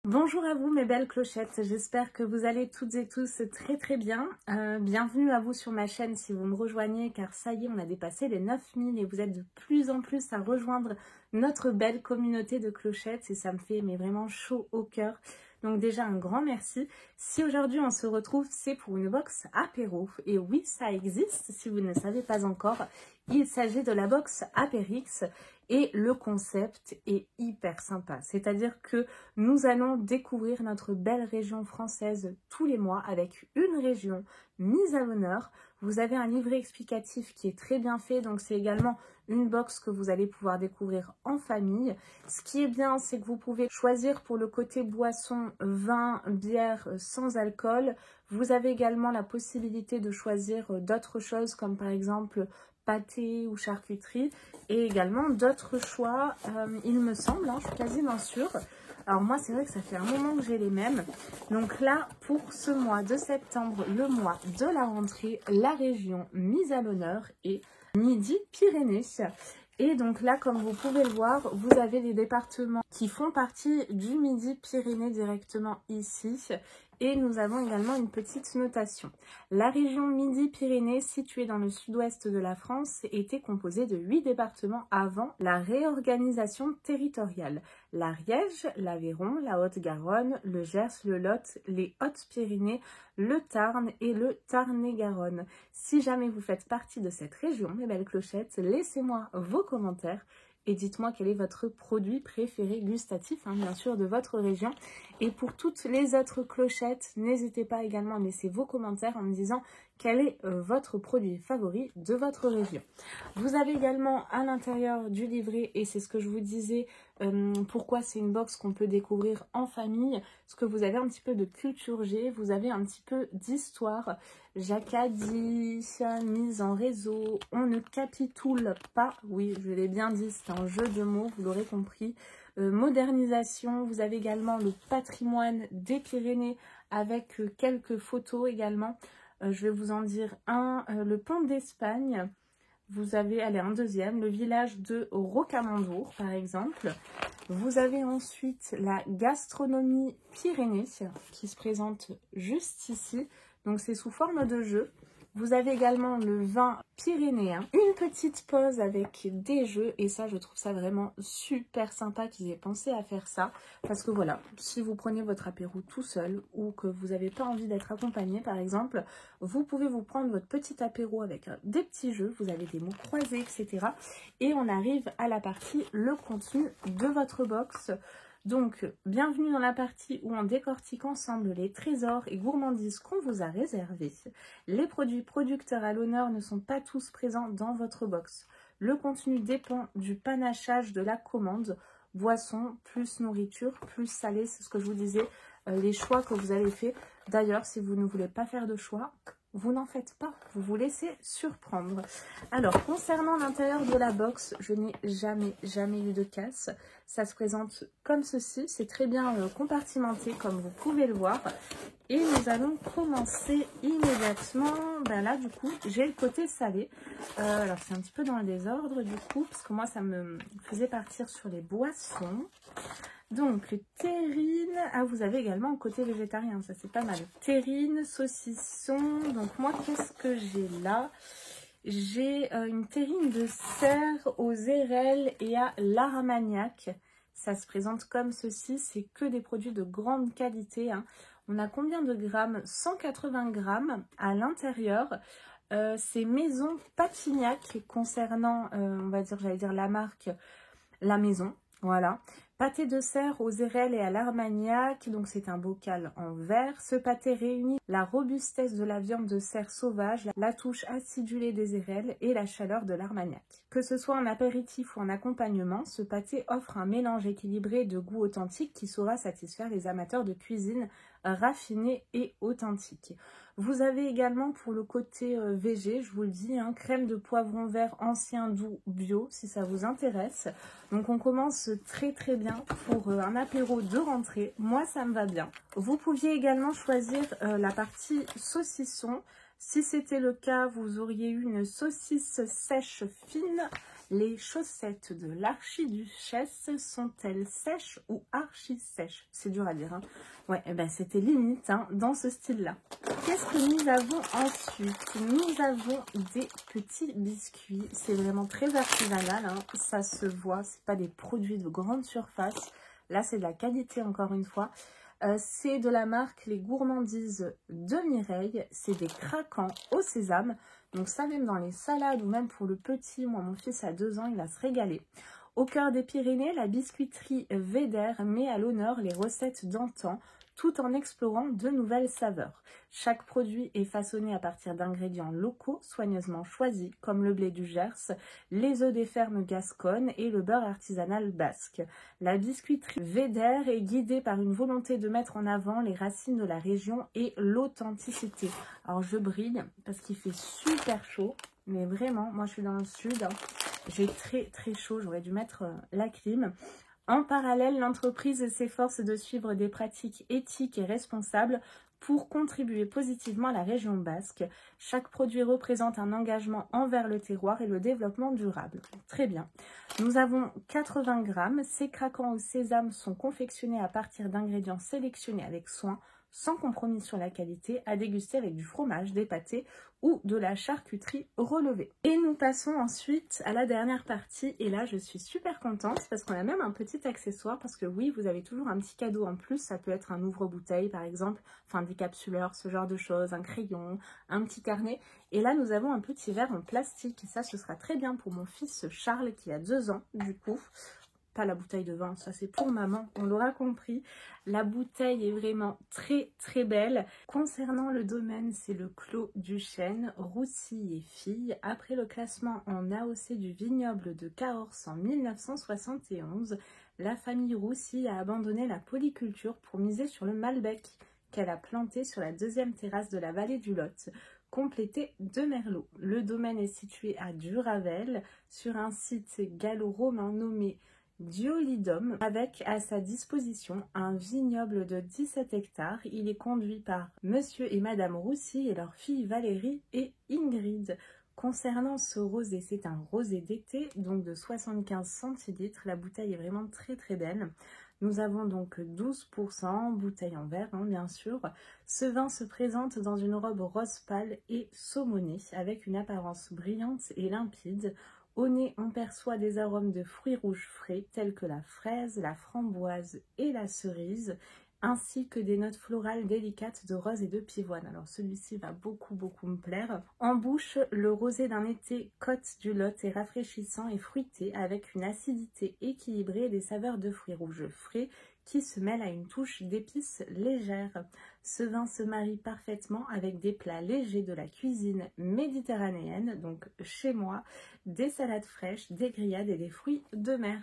Bonjour à vous mes belles clochettes, j'espère que vous allez toutes et tous très bien. Bienvenue à vous sur ma chaîne si vous me rejoignez car ça y est, on a dépassé les 9000 et vous êtes de plus en plus à rejoindre notre belle communauté de clochettes et ça me fait vraiment chaud au cœur. Donc déjà un grand merci. Si aujourd'hui on se retrouve, c'est pour une box apéro. Et oui, ça existe si vous ne savez pas encore. Il s'agit de la box Apérix et le concept est hyper sympa. C'est-à-dire que nous allons découvrir notre belle région française tous les mois avec une région mise à l'honneur. Vous avez un livret explicatif qui est très bien fait, donc c'est également une box que vous allez pouvoir découvrir en famille. Ce qui est bien, c'est que vous pouvez choisir pour le côté boisson, vin, bière sans alcool. Vous avez également la possibilité de choisir d'autres choses comme par exemple pâté ou charcuterie et également d'autres choix, il me semble, hein, je suis quasiment sûre. Alors moi, c'est vrai que ça fait un moment que j'ai les mêmes. Donc là, pour ce mois de septembre, le mois de la rentrée, la région mise à l'honneur est Midi-Pyrénées. Et donc là, comme vous pouvez le voir, vous avez les départements qui font partie du Midi-Pyrénées directement ici. Et nous avons également une petite notation. La région Midi-Pyrénées, située dans le sud-ouest de la France, était composée de 8 départements avant la réorganisation territoriale. L'Ariège, l'Aveyron, la Haute-Garonne, le Gers, le Lot, les Hautes-Pyrénées, le Tarn et le Tarn-et-Garonne. Si jamais vous faites partie de cette région, mes belles clochettes, laissez-moi vos commentaires et dites-moi quel est votre produit préféré gustatif, hein, bien sûr, de votre région. Et pour toutes les autres clochettes, n'hésitez pas également à laisser vos commentaires en me disant quel est votre produit favori de votre région. Vous avez également à l'intérieur du livret, et c'est ce que je vous disais, pourquoi c'est une box qu'on peut découvrir en famille, parce que vous avez un petit peu de culture G, vous avez un petit peu d'histoire. Jacadie, mise en réseau, on ne capitule pas, oui je l'ai bien dit, c'est un jeu de mots, vous l'aurez compris. Modernisation, vous avez également le patrimoine des Pyrénées avec quelques photos également. Je vais vous en dire un, le pont d'Espagne. Vous avez, allez, un deuxième, le village de Rocamandour, par exemple. Vous avez ensuite la gastronomie Pyrénées, qui se présente juste ici. Donc, c'est sous forme de jeu. Vous avez également le vin pyrénéen. Une petite pause avec des jeux. Et ça, je trouve ça vraiment super sympa qu'ils aient pensé à faire ça. Parce que voilà, si vous prenez votre apéro tout seul ou que vous n'avez pas envie d'être accompagné, par exemple, vous pouvez vous prendre votre petit apéro avec des petits jeux. Vous avez des mots croisés, etc. Et on arrive à la partie le contenu de votre box. Donc, bienvenue dans la partie où on décortique ensemble les trésors et gourmandises qu'on vous a réservés. Les produits producteurs à l'honneur ne sont pas tous présents dans votre box. Le contenu dépend du panachage de la commande. Boisson, plus nourriture, plus salé, c'est ce que je vous disais, les choix que vous avez fait. D'ailleurs, si vous ne voulez pas faire de choix, vous n'en faites pas, vous vous laissez surprendre. Alors, concernant l'intérieur de la box, je n'ai jamais eu de casse. Ça se présente comme ceci, c'est très bien compartimenté comme vous pouvez le voir. Et nous allons commencer immédiatement. Ben là, du coup, j'ai le côté salé. Alors, c'est un petit peu dans le désordre, du coup, parce que moi, ça me faisait partir sur les boissons. Donc, terrine. Ah, vous avez également un côté végétarien, ça c'est pas mal. Terrine, saucisson. Donc, moi, qu'est-ce que j'ai là? J'ai une terrine de cerf aux érelles et à l'armagnac. Ça se présente comme ceci. C'est que des produits de grande qualité, hein. On a combien de grammes? 180 grammes à l'intérieur. C'est Maison Patignac concernant, on va dire, j'allais dire la marque, la maison. Voilà. Pâté de cerf aux érelles et à l'armagnac, donc c'est un bocal en verre. Ce pâté réunit la robustesse de la viande de cerf sauvage, la touche acidulée des érelles et la chaleur de l'armagnac. Que ce soit en apéritif ou en accompagnement, ce pâté offre un mélange équilibré de goûts authentiques qui saura satisfaire les amateurs de cuisine raffinée et authentique. Vous avez également pour le côté végé, je vous le dis, hein, crème de poivron vert ancien doux bio si ça vous intéresse. Donc on commence très bien pour un apéro de rentrée. Moi ça me va bien. Vous pouviez également choisir la partie saucisson. Si c'était le cas, vous auriez eu une saucisse sèche fine Les chaussettes de l'archiduchesse sont-elles sèches ou archi-sèches? C'est dur à dire, hein. Ouais, eh ben c'était limite, hein, dans ce style-là. Qu'est-ce que nous avons ensuite? Nous avons des petits biscuits. C'est vraiment très artisanal, hein. Ça se voit, c'est pas des produits de grande surface. Là, c'est de la qualité, encore une fois. C'est de la marque Les Gourmandises de Mireille. C'est des craquants au sésame. Donc ça, même dans les salades ou même pour le petit, moi, mon fils a 2 ans, il va se régaler. Au cœur des Pyrénées, la biscuiterie Véder met à l'honneur les recettes d'antan, tout en explorant de nouvelles saveurs. Chaque produit est façonné à partir d'ingrédients locaux soigneusement choisis, comme le blé du Gers, les œufs des fermes gasconnes et le beurre artisanal basque. La biscuiterie Véder est guidée par une volonté de mettre en avant les racines de la région et l'authenticité. Alors je brille parce qu'il fait super chaud, mais vraiment, moi je suis dans le sud, hein. J'ai très chaud, j'aurais dû mettre la clim. En parallèle, l'entreprise s'efforce de suivre des pratiques éthiques et responsables pour contribuer positivement à la région basque. Chaque produit représente un engagement envers le terroir et le développement durable. Très bien. Nous avons 80 grammes. Ces craquants au sésame sont confectionnés à partir d'ingrédients sélectionnés avec soin, sans compromis sur la qualité, à déguster avec du fromage, des pâtés ou de la charcuterie relevée. Et nous passons ensuite à la dernière partie, et là je suis super contente parce qu'on a même un petit accessoire, parce que oui, vous avez toujours un petit cadeau en plus, ça peut être un ouvre-bouteille par exemple, enfin des capsuleurs, ce genre de choses, un crayon, un petit carnet, et là nous avons un petit verre en plastique, et ça ce sera très bien pour mon fils Charles qui a 2 ans du coup. Pas la bouteille de vin, ça c'est pour maman, on l'aura compris. La bouteille est vraiment très belle. Concernant le domaine, c'est le Clos du Chêne, Roussy et Filles. Après le classement en AOC du vignoble de Cahors en 1971, la famille Roussy a abandonné la polyculture pour miser sur le Malbec qu'elle a planté sur la 2e terrasse de la vallée du Lot, complété de merlot. Le domaine est situé à Duravel, sur un site gallo-romain nommé Diolidum, avec à sa disposition un vignoble de 17 hectares. Il est conduit par Monsieur et Madame Roussy et leurs filles Valérie et Ingrid. Concernant ce rosé, c'est un rosé d'été, donc de 75 centilitres. La bouteille est vraiment très belle. Nous avons donc 12%, bouteille en verre, hein, bien sûr. Ce vin se présente dans une robe rose pâle et saumonée, avec une apparence brillante et limpide. Au nez, on perçoit des arômes de fruits rouges frais tels que la fraise, la framboise et la cerise, ainsi que des notes florales délicates de rose et de pivoine. Alors celui-ci va beaucoup me plaire. En bouche, le rosé d'un été Côte du Lot est rafraîchissant et fruité avec une acidité équilibrée et des saveurs de fruits rouges frais qui se mêlent à une touche d'épices légères. Ce vin se marie parfaitement avec des plats légers de la cuisine méditerranéenne, donc chez moi, des salades fraîches, des grillades et des fruits de mer.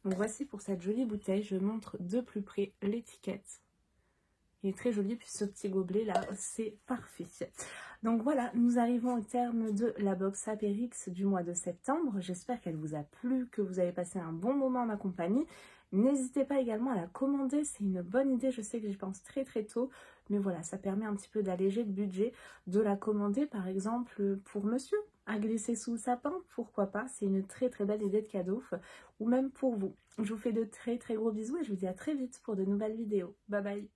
Donc voici pour cette jolie bouteille, je montre de plus près l'étiquette. Il est très joli, puis ce petit gobelet là, c'est parfait. Donc voilà, nous arrivons au terme de la box Apérix du mois de septembre. J'espère qu'elle vous a plu, que vous avez passé un bon moment en ma compagnie. N'hésitez pas également à la commander, c'est une bonne idée, je sais que j'y pense très tôt, mais voilà, ça permet un petit peu d'alléger le budget, de la commander par exemple pour monsieur, à glisser sous le sapin, pourquoi pas, c'est une très belle idée de cadeau, ou même pour vous. Je vous fais de très gros bisous et je vous dis à très vite pour de nouvelles vidéos. Bye bye.